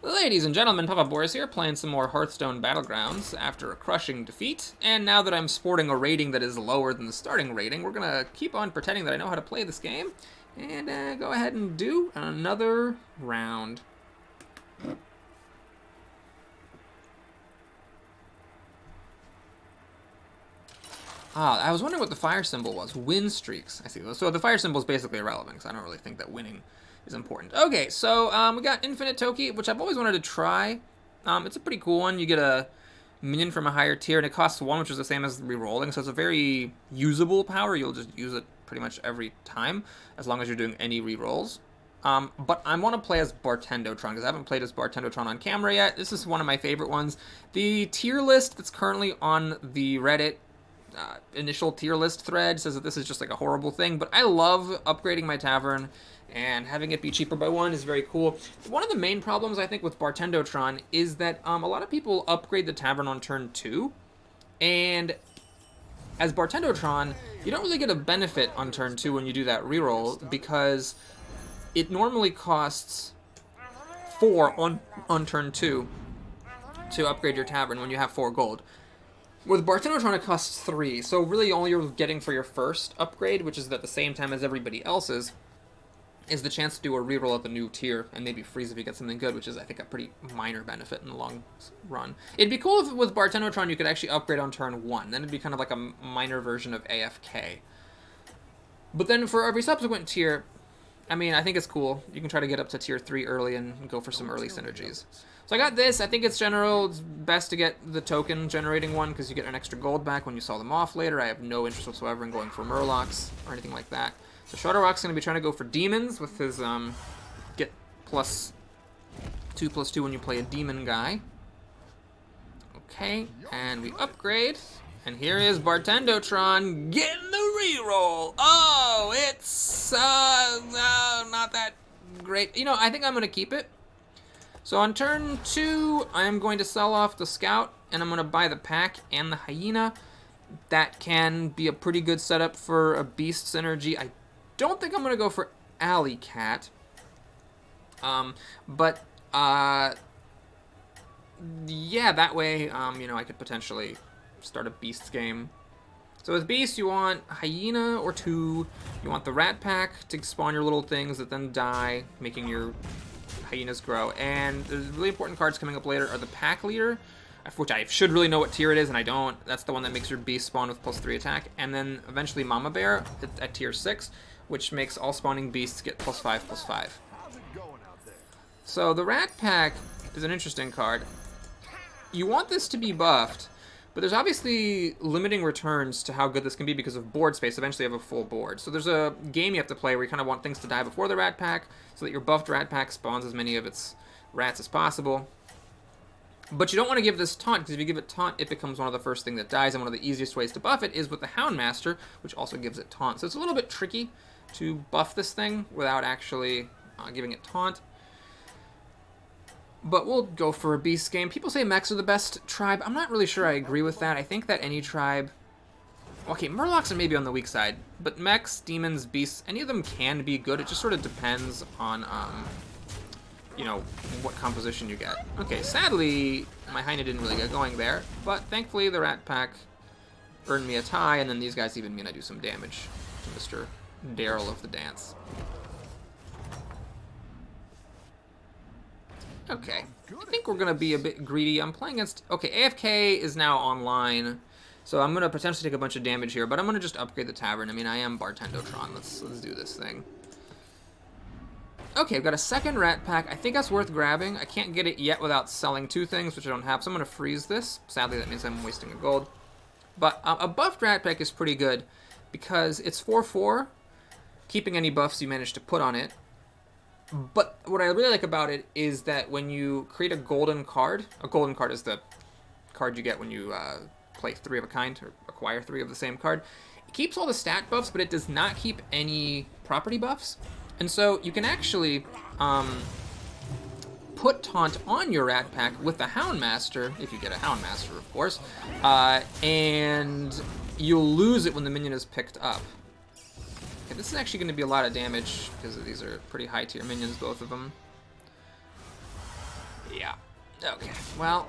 Ladies and gentlemen, Papa Boris here, playing some more Hearthstone Battlegrounds after a crushing defeat. And now that I'm sporting a rating that is lower than the starting rating, we're going to keep on pretending that I know how to play this game and go ahead and do another round. I was wondering what the fire symbol was. Win streaks. I see. So the fire symbol is basically irrelevant because I don't really think that winning is important. Okay, so we got Infinite Toki, which I've always wanted to try. It's a pretty cool one. You get a minion from a higher tier, and it costs 1, which is the same as re-rolling, so it's a very usable power. You'll just use it pretty much every time, as long as you're doing any re-rolls. But I want to play as Bartendotron, because I haven't played as Bartendotron on camera yet. This is one of my favorite ones. The tier list that's currently on the Reddit initial tier list thread says that this is just like a horrible thing, but I love upgrading my tavern, and having it be cheaper by 1 is very cool. One of the main problems, I think, with Bartendotron is that a lot of people upgrade the tavern on turn 2, and as Bartendotron, you don't really get a benefit on turn 2 when you do that reroll, because it normally costs 4 on turn 2 to upgrade your tavern when you have 4 gold. With Bartendotron, it costs 3, so really all you're getting for your first upgrade, which is at the same time as everybody else's, is the chance to do a reroll at the new tier, and maybe freeze if you get something good, which is, I think, a pretty minor benefit in the long run. It'd be cool if with Bartendotron you could actually upgrade on turn 1, then it'd be kind of like a minor version of AFK. But then for every subsequent tier, I mean, I think it's cool. You can try to get up to tier 3 early and go for some early synergies. So I got this. I think it's general. It's best to get the token generating one because you get an extra gold back when you sell them off later. I have no interest whatsoever in going for Murlocs or anything like that. So Shudderrock's going to be trying to go for demons with his get +2/+2 when you play a demon guy. Okay, and we upgrade. And here is Bartendotron getting the reroll. Oh, it's not that great. You know, I think I'm going to keep it. So on turn 2, I'm going to sell off the Scout, and I'm going to buy the Pack and the Hyena. That can be a pretty good setup for a Beast synergy. I don't think I'm going to go for Alley Cat. But yeah, that way, you know, I could potentially start a Beast game. So with Beast, you want Hyena or 2. You want the Rat Pack to spawn your little things that then die, making your Hyenas grow. And the really important cards coming up later are the Pack Leader, which I should really know what tier it is, and I don't. That's the one that makes your Beast spawn with +3 attack. And then eventually Mama Bear at tier 6, which makes all spawning Beasts get +5/+5. So the Rat Pack is an interesting card. You want this to be buffed, but there's obviously limiting returns to how good this can be because of board space. Eventually you have a full board. So there's a game you have to play where you kind of want things to die before the Rat Pack so that your buffed Rat Pack spawns as many of its rats as possible. But you don't want to give this taunt, because if you give it taunt, it becomes one of the first thing that dies, and one of the easiest ways to buff it is with the Houndmaster, which also gives it taunt. So it's a little bit tricky to buff this thing without actually giving it taunt. But we'll go for a Beast game. People say mechs are the best tribe. I'm not really sure I agree with that. I think that any tribe... Okay, Murlocs are maybe on the weak side. But mechs, demons, beasts, any of them can be good. It just sort of depends on, you know, what composition you get. Okay, sadly, my Hyena didn't really get going there. But thankfully, the Rat Pack earned me a tie, and then these guys even mean I do some damage to Mr. Daryl of the dance. Okay, I think we're going to be a bit greedy. I'm playing against... Okay, AFK is now online, so I'm going to potentially take a bunch of damage here, but I'm going to just upgrade the Tavern. I mean, I am Bartendotron. Let's do this thing. Okay, I've got a second Rat Pack. I think that's worth grabbing. I can't get it yet without selling 2 things, which I don't have, so I'm going to freeze this. Sadly, that means I'm wasting a gold. But a buffed Rat Pack is pretty good, because it's 4/4, keeping any buffs you manage to put on it. But what I really like about it is that when you create a golden card is the card you get when you play 3 of a kind, or acquire 3 of the same card. It keeps all the stat buffs, but it does not keep any property buffs. And so you can actually put taunt on your Rat Pack with the Houndmaster, if you get a Houndmaster, of course, and you'll lose it when the minion is picked up. Okay, this is actually going to be a lot of damage, because these are pretty high tier minions, both of them. Okay, well,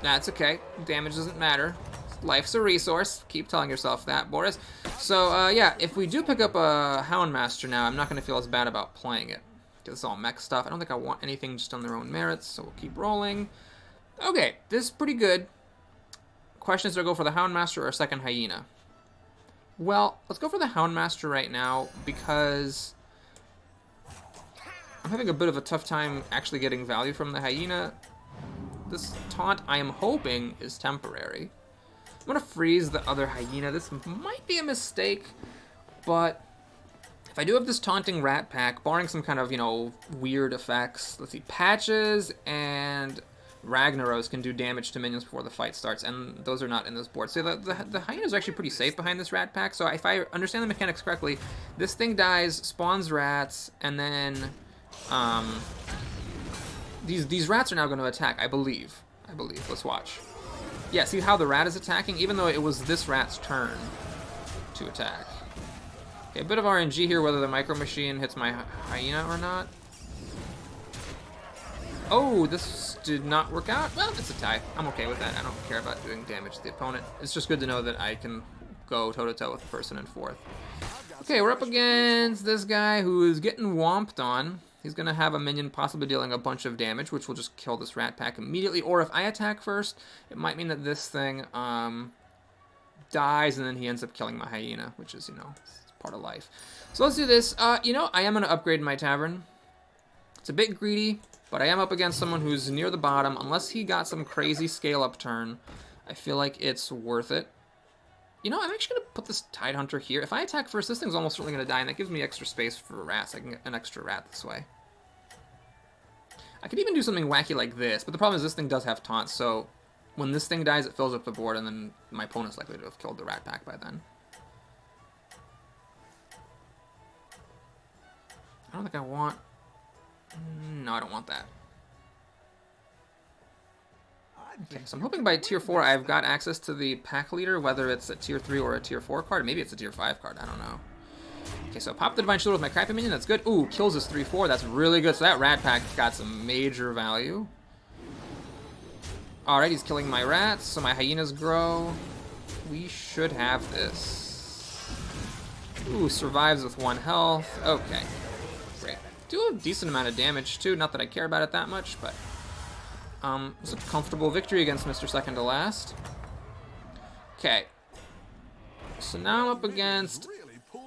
that's okay. Damage doesn't matter. Life's a resource. Keep telling yourself that, Boris. So, yeah, if we do pick up a Houndmaster now, I'm not going to feel as bad about playing it. Because it's all mech stuff. I don't think I want anything just on their own merits, so we'll keep rolling. Okay, this is pretty good. Question is, do I go for the Houndmaster or a second Hyena? Well, let's go for the Houndmaster right now, because I'm having a bit of a tough time actually getting value from the Hyena. This taunt, I am hoping, is temporary. I'm going to freeze the other Hyena. This might be a mistake, but if I do have this taunting Rat Pack, barring some kind of, you know, weird effects, let's see, Patches and Ragnaros can do damage to minions before the fight starts, and those are not in this board. So the Hyena is actually pretty safe behind this Rat Pack, so if I understand the mechanics correctly, this thing dies, spawns rats, and then these rats are now going to attack, I believe. Let's watch. Yeah, see how the rat is attacking? Even though it was this rat's turn to attack. Okay, a bit of RNG here, whether the Micro Machine hits my Hyena or not. Oh, this did not work out. Well, it's a tie. I'm okay with that. I don't care about doing damage to the opponent. It's just good to know that I can go toe-to-toe with the person in fourth. Okay, we're up against this guy who is getting whomped on. He's going to have a minion possibly dealing a bunch of damage, which will just kill this Rat Pack immediately. Or if I attack first, it might mean that this thing dies and then he ends up killing my Hyena, which is, you know, it's part of life. So let's do this. You know, I am going to upgrade my Tavern. It's a bit greedy, but I am up against someone who's near the bottom. Unless he got some crazy scale-up turn, I feel like it's worth it. You know, I'm actually going to put this Tidehunter here. If I attack first, this thing's almost certainly going to die, and that gives me extra space for rats. I can get an extra rat this way. I could even do something wacky like this, but the problem is this thing does have taunt, so when this thing dies, it fills up the board, and then my opponent's likely to have killed the Rat Pack by then. I don't think I want... No, I don't want that. Okay, so I'm hoping by tier 4 I've got access to the pack leader, whether it's a tier 3 or a tier 4 card. Maybe it's a tier 5 card, I don't know. Okay, so pop the Divine Shield with my Crappy Minion, that's good. Ooh, kills this 3-4, that's really good. So that Rat Pack got some major value. Alright, he's killing my rats, so my Hyenas grow. We should have this. Ooh, survives with 1 health. Okay, great. Do a decent amount of damage, too. Not that I care about it that much, but... it's a comfortable victory against Mr. Second to Last. Okay. So now I'm up against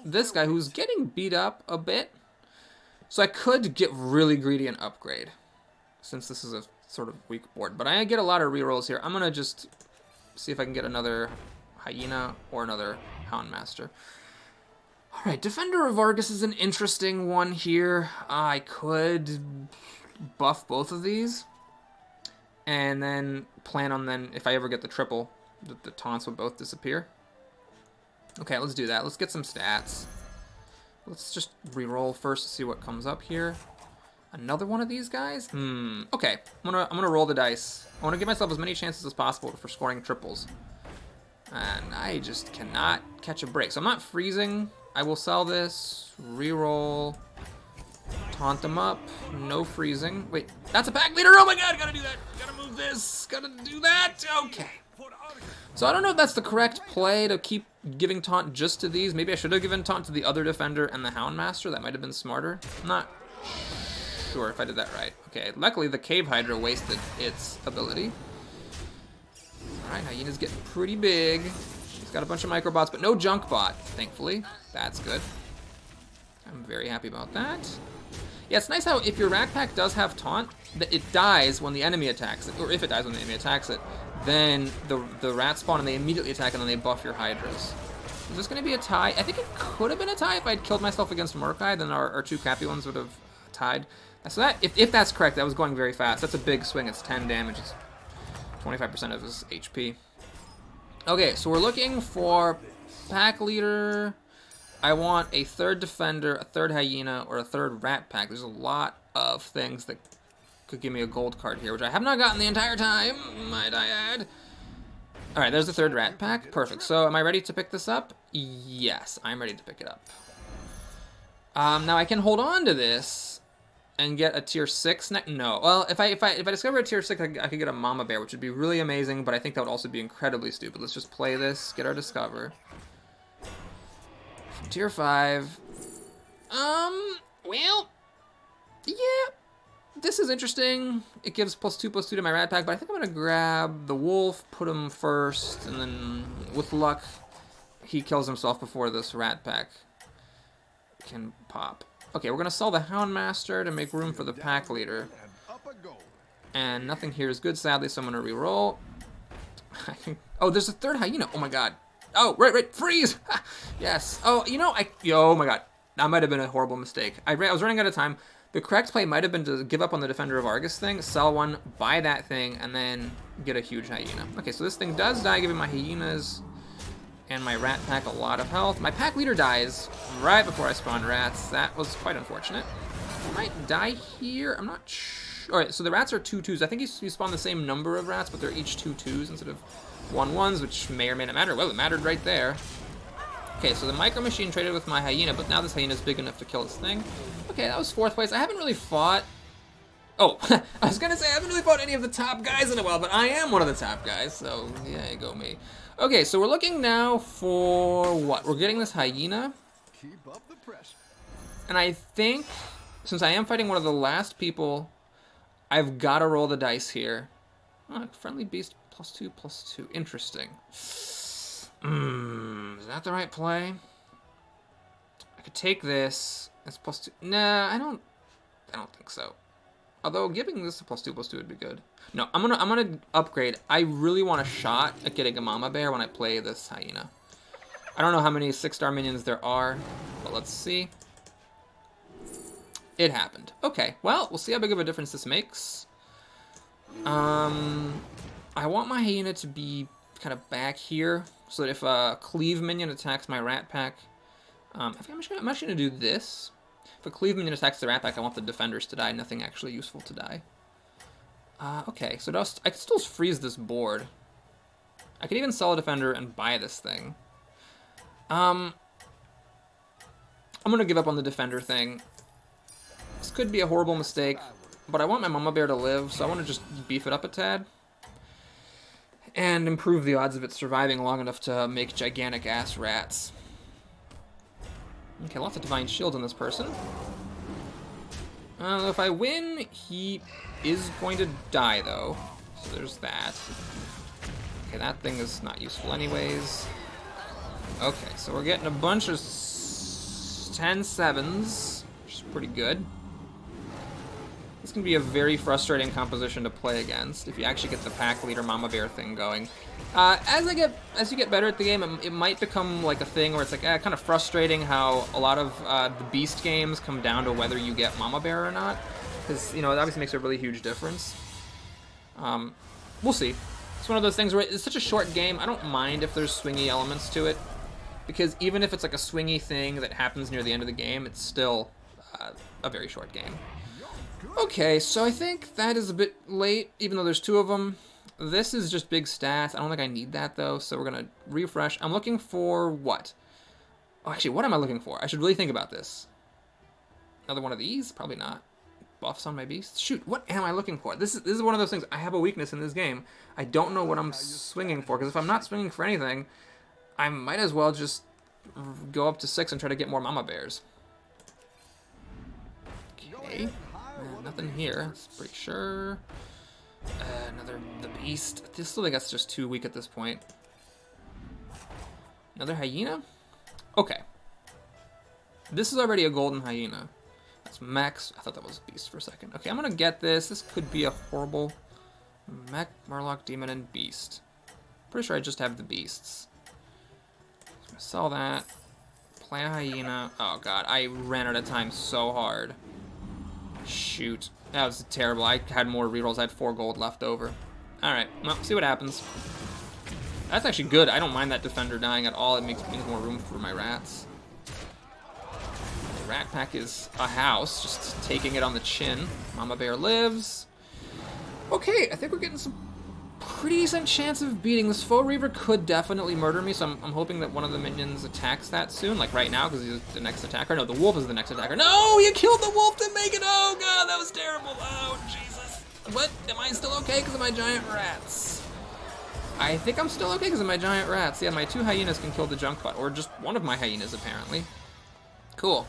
this guy who's getting beat up a bit. So I could get really greedy and upgrade, since this is a sort of weak board. But I get a lot of rerolls here. I'm going to just see if I can get another Hyena or another Houndmaster. Alright, Defender of Argus is an interesting one here. I could buff both of these. And then plan on then, if I ever get the triple, that the taunts would both disappear. Okay, let's do that. Let's get some stats. Let's just re-roll first to see what comes up here. Another one of these guys? Okay, I'm gonna roll the dice. I want to give myself as many chances as possible for scoring triples. And I just cannot catch a break. So I'm not freezing. I will sell this. Re-roll. Taunt them up. No freezing. Wait, that's a pack leader. Oh my god, gotta do that. Gotta move this. Gotta do that. Okay. So I don't know if that's the correct play to keep giving taunt just to these. Maybe I should have given taunt to the other defender and the Houndmaster. That might have been smarter. I'm not sure if I did that right. Okay, luckily the Cave Hydra wasted its ability. Alright, Hyena's getting pretty big. He's got a bunch of microbots, but no junk bot, thankfully. That's good. I'm very happy about that. Yeah, it's nice how if your Rat Pack does have taunt, that it dies when the enemy attacks it, or if it dies when the enemy attacks it, then the rats spawn and they immediately attack and then they buff your Hydras. Is this going to be a tie? I think it could have been a tie if I'd killed myself against Murkai, then our 2 crappy ones would have tied. So that, if that's correct, that was going very fast. That's a big swing. It's 10 damage. It's 25% of his HP. Okay, so we're looking for pack leader. I want a 3rd defender, a 3rd Hyena, or a 3rd Rat Pack. There's a lot of things that could give me a gold card here, which I have not gotten the entire time, might I add. Alright, there's the 3rd Rat Pack. Perfect. So am I ready to pick this up? Yes, I'm ready to pick it up. Now I can hold on to this and get a tier 6 next? No. Well, if I discover a tier 6, I could get a Mama Bear, which would be really amazing, but I think that would also be incredibly stupid. Let's just play this, get our discover. Tier 5. Well, yeah. This is interesting. It gives +2/+2 to my Rat Pack, but I think I'm going to grab the Wolf, put him first, and then, with luck, he kills himself before this Rat Pack can pop. Okay, we're going to sell the Houndmaster to make room for the Pack Leader. And nothing here is good, sadly, so I'm going to reroll. Oh, there's a third Hyena. Oh, my God. Oh, right. Freeze! Yes. Oh, you know, oh, my God. That might have been a horrible mistake. I was running out of time. The correct play might have been to give up on the Defender of Argus thing, sell one, buy that thing, and then get a huge Hyena. Okay, so this thing does die, giving my Hyenas and my Rat Pack a lot of health. My Pack Leader dies right before I spawn rats. That was quite unfortunate. I might die here. I'm not sure. Alright, so the rats are 2/2s. I think you spawn the same number of rats, but they're each 2/2s instead of 1/1s, which may or may not matter. Well, it mattered right there. Okay, so the Micro Machine traded with my Hyena, but now this Hyena is big enough to kill this thing. Okay, that was 4th place. I haven't really fought... Oh, I was gonna say I haven't really fought any of the top guys in a while, but I am one of the top guys, so yeah, go me. Okay, so we're looking now for what? We're getting this Hyena. Keep up the pressure. And I think, since I am fighting one of the last people, I've got to roll the dice here. Oh, friendly beast +2/+2. Interesting. Is that the right play? I could take this. It's +2. Nah, I don't think so. Although giving this a +2/+2 would be good. No, I'm gonna upgrade. I really want a shot at getting a Mama Bear when I play this Hyena. I don't know how many 6-star minions there are, but let's see. It happened. Okay, well, we'll see how big of a difference this makes. I want my Hyena to be kind of back here, so that if a Cleave minion attacks my Rat Pack, I think I'm actually going to do this. If a Cleave minion attacks the Rat Pack, I want the defenders to die, nothing actually useful to die. Okay, so I could still freeze this board. I could even sell a defender and buy this thing. I'm going to give up on the defender thing. This could be a horrible mistake, but I want my Mama Bear to live, so I want to just beef it up a tad. And improve the odds of it surviving long enough to make gigantic-ass rats. Okay, lots of Divine Shield on this person. If I win, he is going to die, though. So there's that. Okay, that thing is not useful anyways. Okay, so we're getting a bunch of 10-7s, which is pretty good. This can be a very frustrating composition to play against if you actually get the Pack Leader Mama Bear thing going. As you get better at the game, it might become like a thing where it's like kind of frustrating how a lot of the Beast games come down to whether you get Mama Bear or not, because it obviously makes a really huge difference. We'll see. It's one of those things where it's such a short game. I don't mind if there's swingy elements to it, because even if it's like a swingy thing that happens near the end of the game, it's still a very short game. Okay, so I think that is a bit late, even though there's 2 of them. This is just big stats. I don't think I need that, though, so we're going to refresh. I'm looking for what? Oh, actually, what am I looking for? I should really think about this. Another one of these? Probably not. Buffs on my beast? Shoot, what am I looking for? This is one of those things. I have a weakness in this game. I don't know what I'm swinging for, because if I'm not swinging for anything, I might as well just go up to 6 and try to get more Mama Bears. Okay. Nothing here. That's pretty sure. The beast. I still think that's just too weak at this point. Another Hyena? Okay. This is already a golden Hyena. That's Max. I thought that was Beast for a second. Okay, I'm gonna get this. This could be a horrible Mech, Murloc, Demon, and Beast. Pretty sure I just have the Beasts. So I'm gonna sell that. Play a Hyena. Oh god, I ran out of time so hard. Shoot. That was terrible. I had more rerolls. I had 4 gold left over. Alright, well, see what happens. That's actually good. I don't mind that defender dying at all. It makes more room for my rats. The Rat Pack is a house, just taking it on the chin. Mama Bear lives. Okay, I think we're getting some pretty decent chance of beating. This Faux Reaver could definitely murder me, so I'm hoping that one of the minions attacks that soon, like right now, because he's the next attacker. No, the wolf is the next attacker. No, you killed the wolf to make it. Oh, God, that was terrible. Oh, Jesus. What? Am I still okay because of my giant rats? I think I'm still okay because of my giant rats. Yeah, my 2 hyenas can kill the junk bot, or just one of my hyenas, apparently. Cool.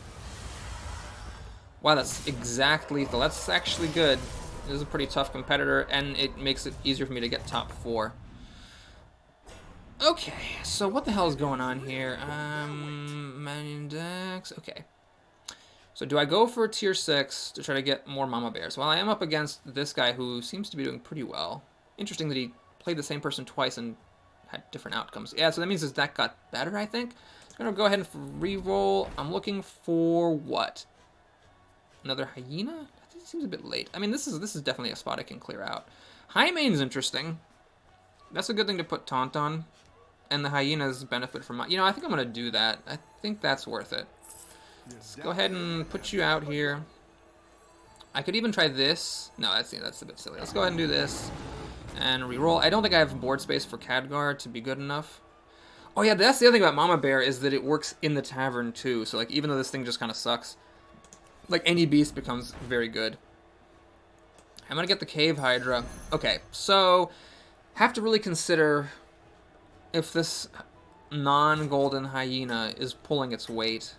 Wow, that's exact lethal. That's actually good. This is a pretty tough competitor, and it makes it easier for me to get top 4. Okay, so what the hell is going on here? Index. Okay. So do I go for tier 6 to try to get more mama bears? Well, I am up against this guy who seems to be doing pretty well. Interesting that he played the same person twice and had different outcomes. Yeah, so that means his deck got better, I think. I'm going to go ahead and re-roll. I'm looking for what? Another hyena? I think it seems a bit late. I mean, this is definitely a spot I can clear out. High main's interesting. That's a good thing to put taunt on. And the hyenas benefit from my... You know, I think I'm going to do that. I think that's worth it. Let's go ahead and put you out here. I could even try this. No, that's a bit silly. Let's go ahead and do this. And reroll. I don't think I have board space for Khadgar to be good enough. Oh yeah, that's the other thing about Mama Bear is that it works in the tavern too. So like, even though this thing just kind of sucks, like any beast becomes very good. I'm gonna get the Cave Hydra. Okay, so have to really consider if this non-golden hyena is pulling its weight.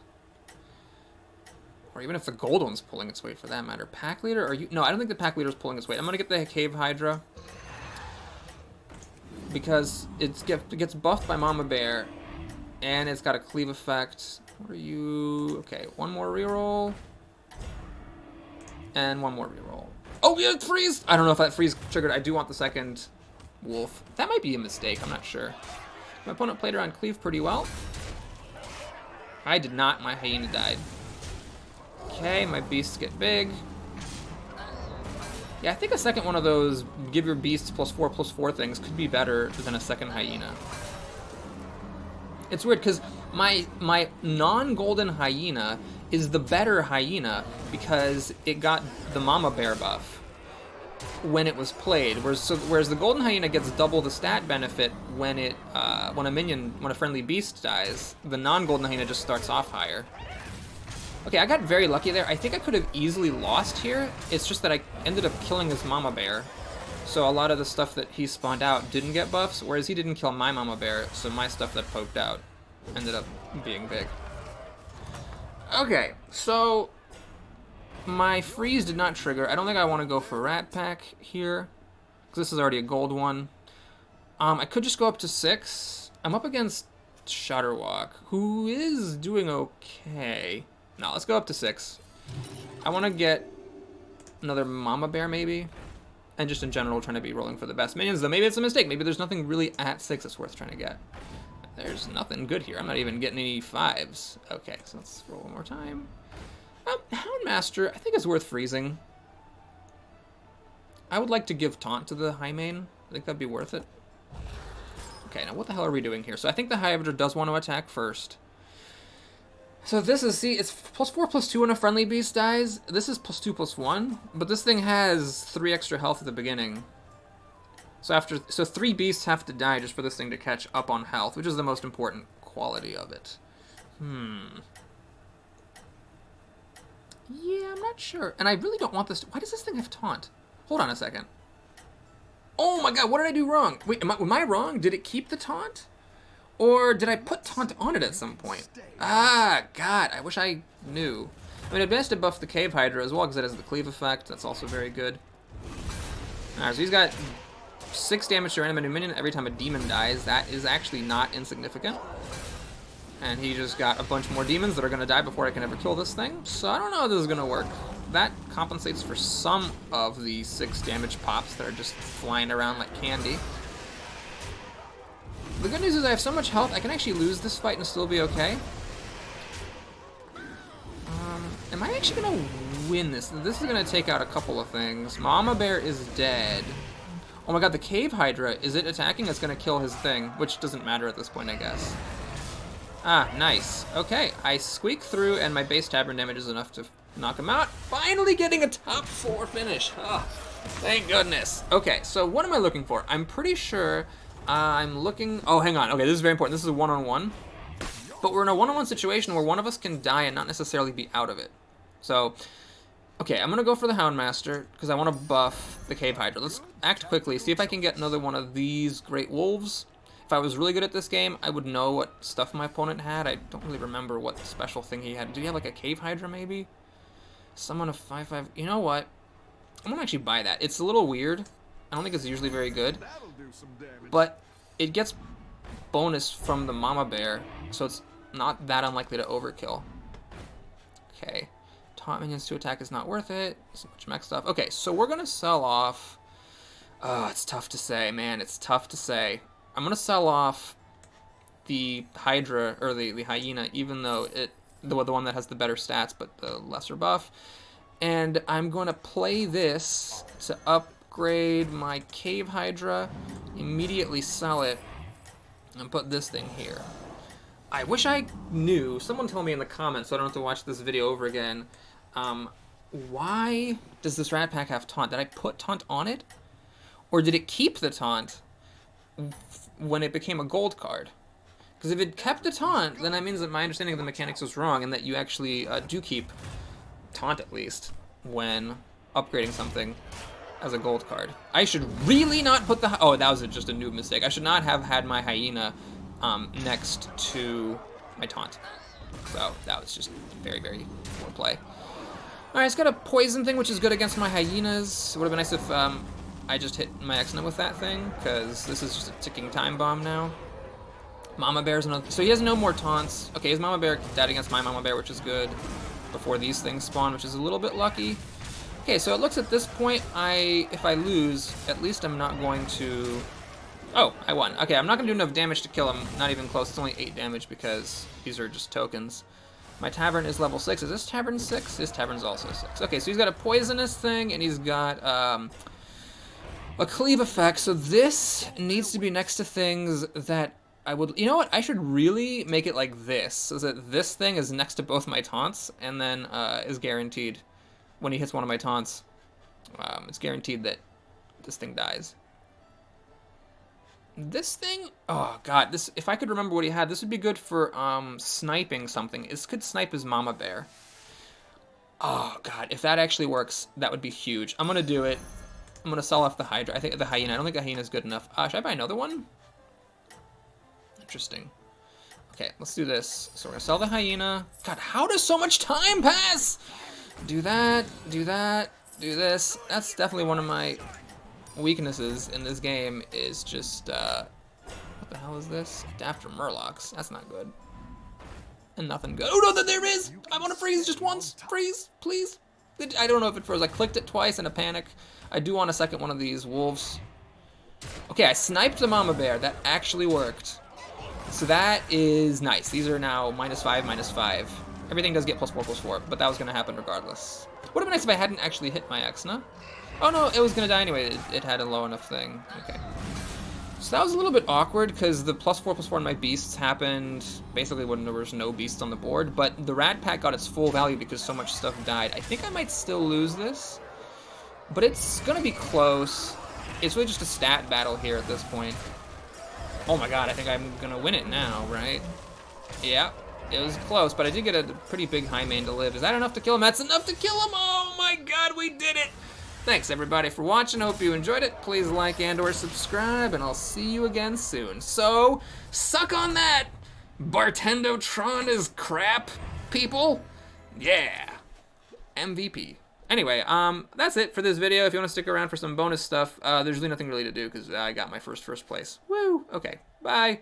Or even if the gold one's pulling its weight for that matter. Pack Leader, are you? No, I don't think the Pack Leader's pulling its weight. I'm gonna get the Cave Hydra. Because it gets buffed by Mama Bear, and it's got a cleave effect. What are you? Okay, one more reroll, and one more reroll. Oh yeah, freeze! I don't know if that freeze triggered. I do want the second wolf. That might be a mistake. I'm not sure. My opponent played her on cleave pretty well. I did not. My hyena died. Okay, my beasts get big. Yeah, I think a second one of those give your beasts +4/+4 things could be better than a second hyena. It's weird because my non-golden hyena is the better hyena because it got the Mama Bear buff when it was played, whereas the golden hyena gets double the stat benefit when a friendly beast dies. The non-golden hyena just starts off higher. Okay, I got very lucky there. I think I could have easily lost here. It's just that I ended up killing his Mama Bear. So a lot of the stuff that he spawned out didn't get buffs, whereas he didn't kill my Mama Bear, so my stuff that poked out ended up being big. Okay, so my freeze did not trigger. I don't think I want to go for Rat Pack here, because this is already a gold one. I could just go up to 6. I'm up against Shutterwalk, who is doing okay. No, let's go up to 6. I want to get another Mama Bear, maybe. And just in general, trying to be rolling for the best minions. Though maybe it's a mistake. Maybe there's nothing really at 6 that's worth trying to get. There's nothing good here. I'm not even getting any 5s. Okay, so let's roll one more time. Houndmaster, I think it's worth freezing. I would like to give Taunt to the High Main. I think that'd be worth it. Okay, now what the hell are we doing here? So I think the Hydra does want to attack first. So this is, see, it's +4/+2 when a friendly beast dies. This is +2/+1, but this thing has 3 extra health at the beginning. So 3 beasts have to die just for this thing to catch up on health, which is the most important quality of it. Yeah, I'm not sure. And I really don't want this. Why does this thing have taunt? Hold on a second. Oh my god, what did I do wrong? Wait, am I wrong? Did it keep the taunt? Or did I put taunt on it at some point? Ah, God, I wish I knew. I mean, advanced to buff the Cave Hydra as well, because it has the cleave effect. That's also very good. Alright, so he's got 6 damage to random minion every time a demon dies. That is actually not insignificant. And he just got a bunch more demons that are going to die before I can ever kill this thing. So I don't know how this is going to work. That compensates for some of the 6 damage pops that are just flying around like candy. The good news is I have so much health, I can actually lose this fight and still be okay. Am I actually going to win this? This is going to take out a couple of things. Mama Bear is dead. Oh my god, the Cave Hydra, is it attacking? It's going to kill his thing, which doesn't matter at this point, I guess. Ah, nice. Okay, I squeak through and my base tavern damage is enough to knock him out. Finally getting a top 4 finish. Oh, Thank goodness. Okay, so what am I looking for? I'm pretty sure I'm looking... Oh, hang on. Okay, this is very important. This is a one-on-one. But we're in a one-on-one situation where one of us can die and not necessarily be out of it. So, okay, I'm going to go for the Houndmaster because I want to buff the Cave Hydra. Let's act quickly, see if I can get another one of these Great Wolves. If I was really good at this game, I would know what stuff my opponent had. I don't really remember what special thing he had. Do you have like a Cave Hydra maybe? Summon a 5/5. You know what? I'm gonna actually buy that. It's a little weird. I don't think it's usually very good. But it gets bonus from the Mama Bear, so it's not that unlikely to overkill. Okay. Taunt minions to attack is not worth it. So much mech stuff. Okay, so we're gonna sell off... Oh, it's tough to say, man. It's tough to say. I'm gonna sell off the Hydra, or the Hyena, even though the one that has the better stats but the lesser buff. And I'm going to play this to upgrade my Cave Hydra, immediately sell it, and put this thing here. I wish I knew, someone tell me in the comments so I don't have to watch this video over again, why does this Rat Pack have Taunt? Did I put Taunt on it? Or did it keep the Taunt when it became a gold card? Because if it kept the Taunt, then that means that my understanding of the mechanics was wrong, and that you actually do keep Taunt, at least, when upgrading something as a gold card. I should really not put the... Oh, that was just a noob mistake. I should not have had my Hyena next to my Taunt. So that was just very, very poor play. Alright, it's got a poison thing, which is good against my Hyenas. It would have been nice if I just hit my Exna with that thing, because this is just a ticking time bomb now. Mama Bear's another... So he has no more taunts. Okay, his Mama Bear died against my Mama Bear, which is good, before these things spawn, which is a little bit lucky. Okay, so it looks at this point, if I lose, at least I'm not going to... Oh, I won. Okay, I'm not going to do enough damage to kill him. Not even close. It's only 8 damage because these are just tokens. My Tavern is level 6. Is this Tavern 6? His Tavern's also 6. Okay, so he's got a poisonous thing, and he's got a cleave effect. So this needs to be next to things that I would... You know what? I should really make it like this, so that this thing is next to both my taunts, and then is guaranteed when he hits one of my taunts. It's guaranteed that this thing dies. This thing, oh god, this, if I could remember what he had, this would be good for sniping something. This could snipe his Mama Bear. Oh god, if that actually works, that would be huge. I'm gonna do it. I'm gonna sell off the Hydra. I think the Hyena. I don't think the Hyena is good enough. Should I buy another one? Interesting. Okay, let's do this. So we're gonna sell the Hyena. God, how does so much time pass? Do that, do that, do this. That's definitely one of my weaknesses in this game, is just, what the hell is this? After Murlocs. That's not good. And nothing good. Oh no, there is! I want to freeze just once! Freeze, please! I don't know if it froze. I clicked it twice in a panic. I do want a second one of these wolves. Okay, I sniped the Mama Bear. That actually worked. So that is nice. These are now -5, -5. Everything does get +4/+4, but that was going to happen regardless. Would have been nice if I hadn't actually hit my Exna. Oh no, it was going to die anyway. It had a low enough thing. Okay. So that was a little bit awkward, because the +4/+4 on my beasts happened basically when there was no beasts on the board, but the Rat Pack got its full value because so much stuff died. I think I might still lose this, but it's going to be close. It's really just a stat battle here at this point. Oh my god, I think I'm going to win it now, right? Yeah, it was close, but I did get a pretty big high main to live. Is that enough to kill him? That's enough to kill him! Oh my god, we did it! Thanks everybody for watching. Hope you enjoyed it. Please like and or subscribe, and I'll see you again soon. So, suck on that! Bartendotron is crap, people! Yeah! MVP. Anyway, that's it for this video. If you want to stick around for some bonus stuff, there's really nothing really to do because I got my first place. Woo! Okay, bye!